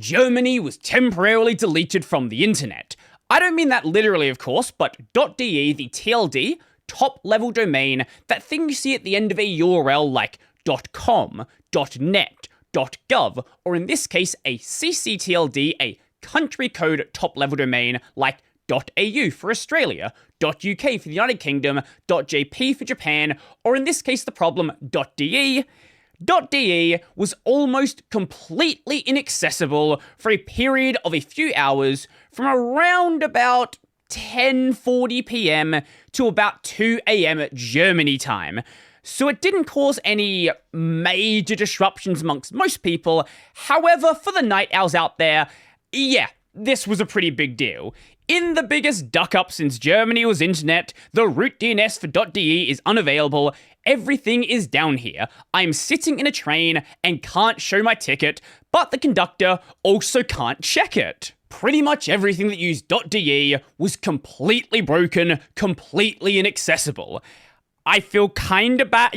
Germany was temporarily deleted from the internet. I don't mean that literally, of course, but .de, the TLD, top-level domain, that thing you see at the end of a URL like .com, .net, .gov, or in this case, a ccTLD, a country code top-level domain like .au for Australia, .uk for the United Kingdom, .jp for Japan, or in this case the problem, .de. .de was almost completely inaccessible for a period of a few hours from around about 10:40 p.m. to about 2 a.m. Germany time. So it didn't cause any major disruptions amongst most people. However, for the night owls out there, yeah, this was a pretty big deal. In the biggest duck-up since Germany was internet, the root DNS for .de is unavailable. Everything is down here. I'm sitting in a train and can't show my ticket, but the conductor also can't check it. Pretty much everything that used .de was completely broken, completely inaccessible. I feel kinda bad,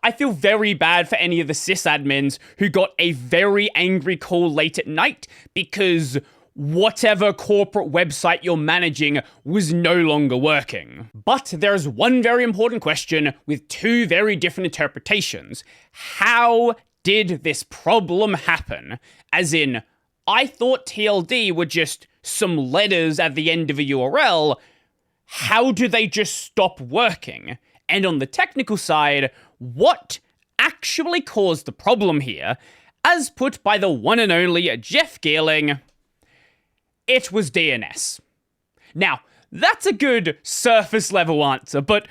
I feel very bad for any of the sysadmins who got a very angry call late at night because whatever corporate website you're managing was no longer working. But there is one very important question with two very different interpretations. How did this problem happen? As in, I thought TLD were just some letters at the end of a URL. How do they just stop working? And on the technical side, what actually caused the problem here? As put by the one and only Jeff Geerling, it was DNS. Now, that's a good surface level answer, but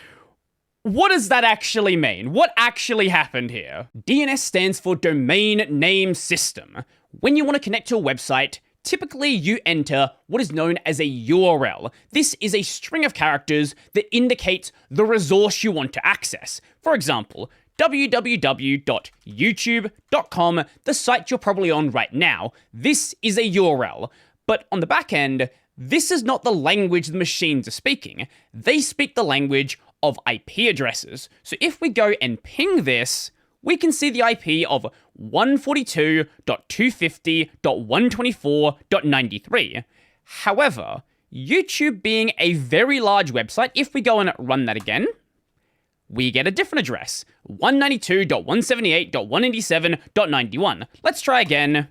what does that actually mean? What actually happened here? DNS stands for Domain Name System. When you want to connect to a website, typically you enter what is known as a URL. This is a string of characters that indicates the resource you want to access. For example, www.youtube.com, the site you're probably on right now. This is a URL. But on the back end, this is not the language the machines are speaking. They speak the language of IP addresses. So if we go and ping this, we can see the IP of 142.250.124.93. However, YouTube being a very large website, if we go and run that again, we get a different address, 192.178.187.91. Let's try again.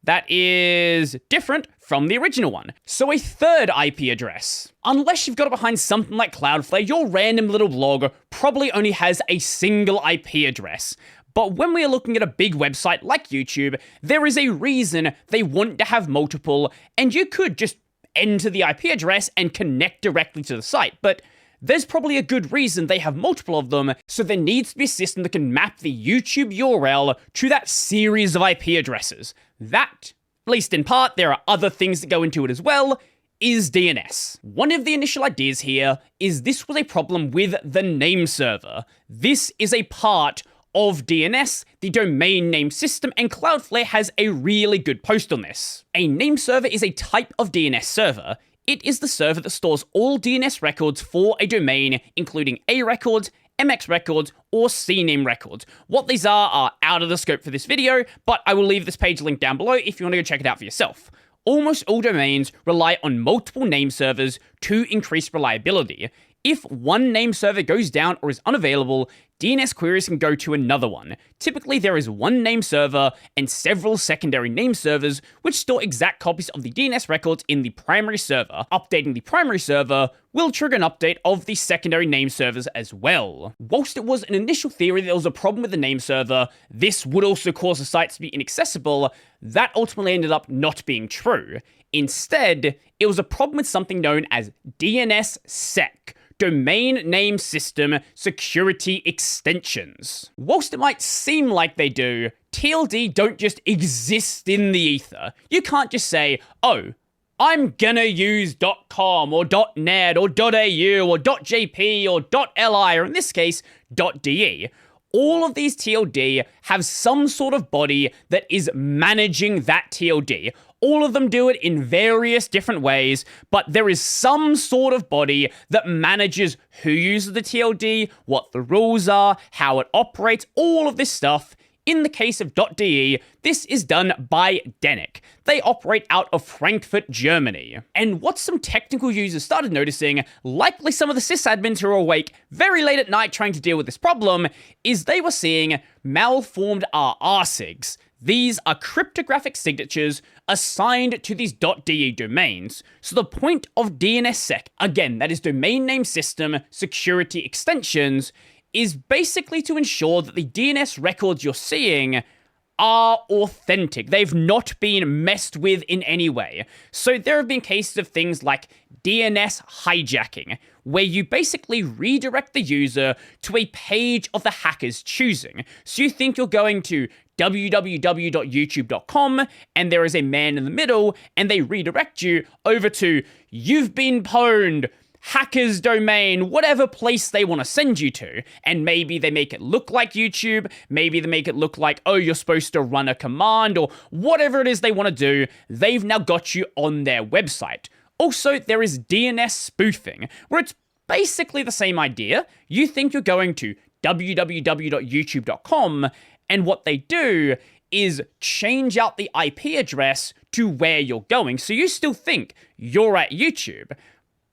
That is different from the original one. So a third IP address. Unless you've got it behind something like Cloudflare, your random little blog probably only has a single IP address. But when we are looking at a big website like YouTube, there is a reason they want to have multiple, and you could just enter the IP address and connect directly to the site. But there's probably a good reason they have multiple of them, so there needs to be a system that can map the YouTube URL to that series of IP addresses. That, at least in part, there are other things that go into it as well, is DNS. One of the initial ideas here is this was a problem with the name server. This is a part of DNS, the domain name system, and Cloudflare has a really good post on this. A name server is a type of DNS server. It is the server that stores all DNS records for a domain, including A records, MX records, or CNAME records. What these are out of the scope for this video, but I will leave this page linked down below if you want to go check it out for yourself. Almost all domains rely on multiple name servers to increase reliability. If one name server goes down or is unavailable, DNS queries can go to another one. Typically, there is one name server and several secondary name servers which store exact copies of the DNS records in the primary server. Updating the primary server will trigger an update of the secondary name servers as well. Whilst it was an initial theory that there was a problem with the name server, this would also cause the sites to be inaccessible, that ultimately ended up not being true. Instead, it was a problem with something known as DNSSEC. Domain Name System Security Extensions. Whilst it might seem like they do, TLD don't just exist in the ether. You can't just say, oh, I'm gonna use .com or .net or .au or .jp or .li, or in this case, .de. All of these TLD have some sort of body that is managing that TLD. All of them do it in various different ways, but there is some sort of body that manages who uses the TLD, what the rules are, how it operates, all of this stuff In the case of .de, this is done by DNSSEC. They operate out of Frankfurt, Germany. And what some technical users started noticing, likely some of the sysadmins who are awake very late at night trying to deal with this problem, is they were seeing malformed RR-SIGs. These are cryptographic signatures assigned to these .de domains. So the point of DNSSEC, again, that is Domain Name System Security Extensions, is basically to ensure that the DNS records you're seeing are authentic. They've not been messed with in any way. So there have been cases of things like DNS hijacking, where you basically redirect the user to a page of the hacker's choosing. So you think you're going to www.youtube.com, and there is a man in the middle, and they redirect you over to "you've been pwned," hacker's domain, whatever place they want to send you to. And maybe they make it look like YouTube, maybe they make it look like, oh, you're supposed to run a command, or whatever it is they want to do. They've now got you on their website. Also, there is DNS spoofing, where it's basically the same idea. You think you're going to www.youtube.com, and what they do is change out the IP address to where you're going. So you still think you're at YouTube,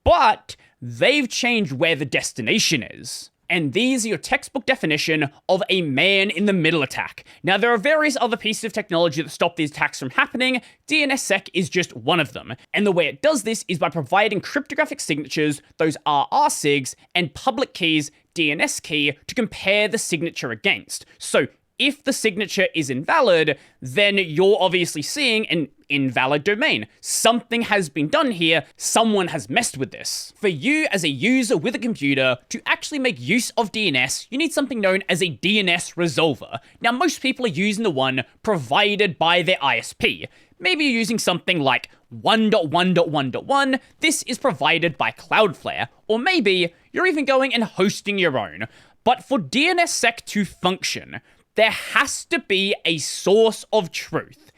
but they've changed where the destination is. And these are your textbook definition of a man-in-the-middle attack. Now, there are various other pieces of technology that stop these attacks from happening. DNSSEC is just one of them. And the way it does this is by providing cryptographic signatures, those RR-SIGs, and public keys, DNS key, to compare the signature against. So if the signature is invalid, then you're obviously seeing an invalid domain. Something has been done here. Someone has messed with this. For you as a user with a computer to actually make use of DNS, you need something known as a DNS resolver. Now, most people are using the one provided by their ISP. Maybe you're using something like 1.1.1.1. This is provided by Cloudflare. Or maybe you're even going and hosting your own. But for DNSSEC to function, there has to be a source of truth.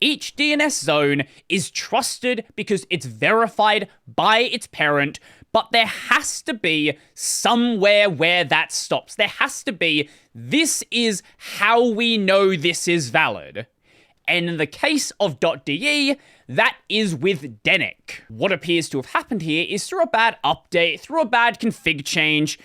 Each DNS zone is trusted because it's verified by its parent, but there has to be somewhere where that stops. There has to be, this is how we know this is valid. And in the case of .de, that is with DNSSEC. What appears to have happened here is through a bad update, through a bad config change,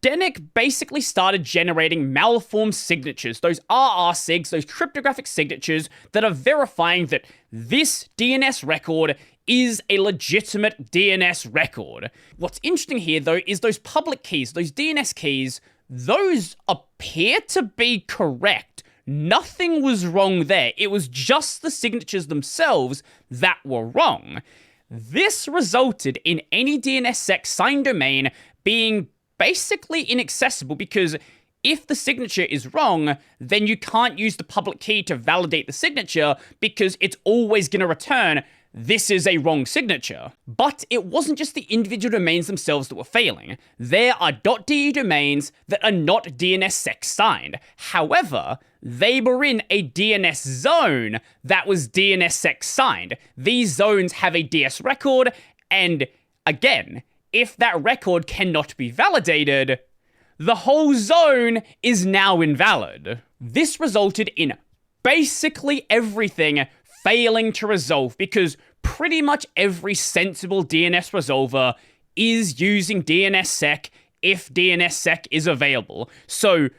DNSSEC basically started generating malformed signatures, those RR-SIGs, those cryptographic signatures that are verifying that this DNS record is a legitimate DNS record. What's interesting here, though, is those public keys, those DNS keys, those appear to be correct. Nothing was wrong there. It was just the signatures themselves that were wrong. This resulted in any DNSSEC signed domain being basically inaccessible, because if the signature is wrong, then you can't use the public key to validate the signature, because it's always going to return, this is a wrong signature. But it wasn't just the individual domains themselves that were failing. There are .de domains that are not DNSSEC signed. However, they were in a DNS zone that was DNSSEC signed. These zones have a DS record, and again, if that record cannot be validated, the whole zone is now invalid. This resulted in basically everything failing to resolve, because pretty much every sensible DNS resolver is using DNSSEC if DNSSEC is available. So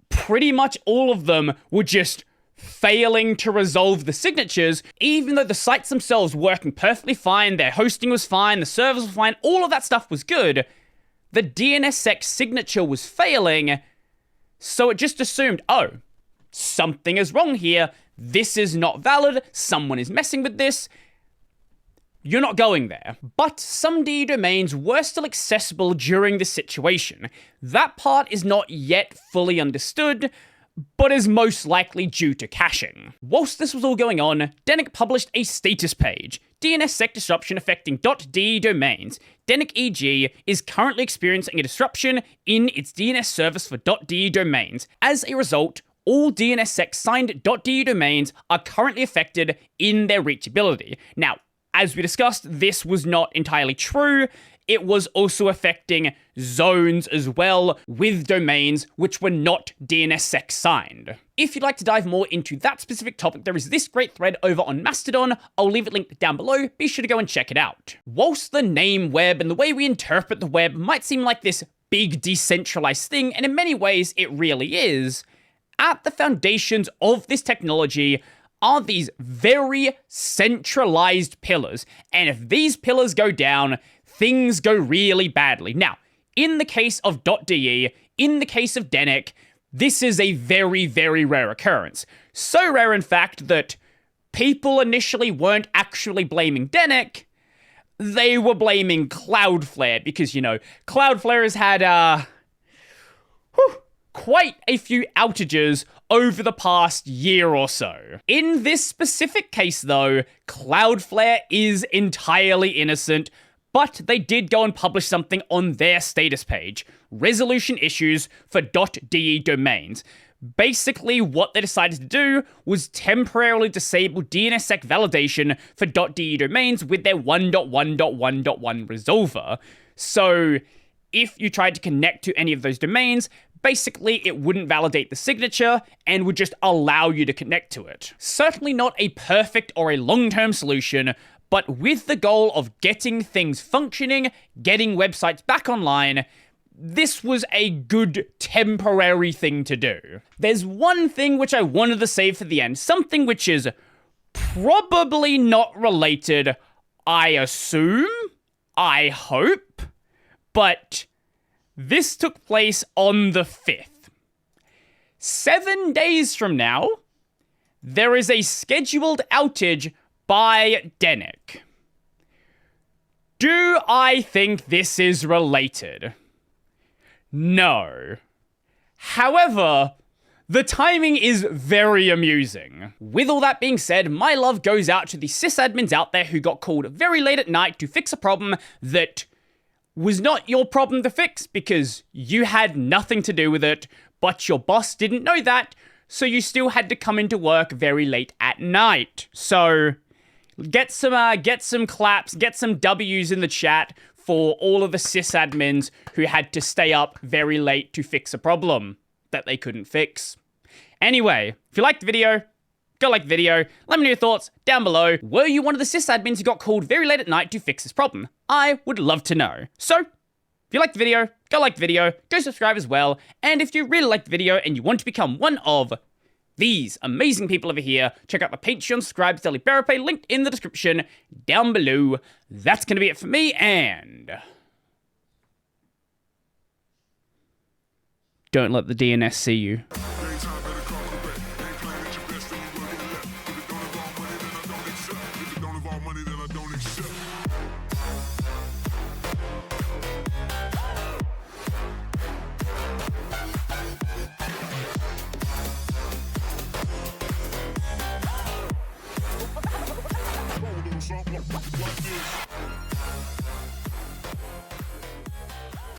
pretty much all of them were just failing to resolve the signatures, even though the sites themselves were working perfectly fine, their hosting was fine, the servers were fine, all of that stuff was good. The DNSSEC signature was failing, so it just assumed, oh, something is wrong here, this is not valid, someone is messing with this. You're not going there. But some DE domains were still accessible during this situation. That part is not yet fully understood, but is most likely due to caching. Whilst this was all going on, DNSSEC published a status page. DNSSEC disruption affecting .de domains. DNSSEC EG is currently experiencing a disruption in its DNS service for .de domains. As a result, all DNSSEC signed .de domains are currently affected in their reachability. Now, as we discussed, this was not entirely true. it was also affecting zones as well with domains which were not DNSSEC signed. If you'd like to dive more into that specific topic, there is this great thread over on Mastodon. I'll leave it linked down below. Be sure to go and check it out. Whilst the name web and the way we interpret the web might seem like this big decentralized thing, and in many ways it really is, at the foundations of this technology are these very centralized pillars. And if these pillars go down, things go really badly. Now, in the case of .de, in the case of DNSSEC, this is a very, very rare occurrence. So rare, in fact, that people initially weren't actually blaming DNSSEC. They were blaming Cloudflare because, Cloudflare has had quite a few outages over the past year or so. In this specific case, though, Cloudflare is entirely innocent, but they did go and publish something on their status page. Resolution issues for .de domains. Basically, what they decided to do was temporarily disable DNSSEC validation for .de domains with their 1.1.1.1 resolver. So, if you tried to connect to any of those domains, basically it wouldn't validate the signature and would just allow you to connect to it. Certainly not a perfect or a long-term solution, but with the goal of getting things functioning, getting websites back online, this was a good temporary thing to do. There's one thing which I wanted to save for the end, something which is probably not related, I assume, I hope, but this took place on the 5th. 7 days from now, there is a scheduled outage by DNSSEC. Do I think this is related? No. However, the timing is very amusing. With all that being said, my love goes out to the sysadmins out there who got called very late at night to fix a problem that was not your problem to fix because you had nothing to do with it, but your boss didn't know that, so you still had to come into work very late at night. So, get some claps, get some W's in the chat for all of the sysadmins who had to stay up very late to fix a problem that they couldn't fix. Anyway, if you liked the video, go like the video. Let me know your thoughts down below. Were you one of the sysadmins who got called very late at night to fix this problem? I would love to know. So, if you liked the video, go like the video, go subscribe as well, and if you really liked the video and you want to become one of these amazing people over here, check out the Patreon subscribe to Daily Bearer Pay, linked in the description down below. That's going to be it for me, and don't let the DNS see you.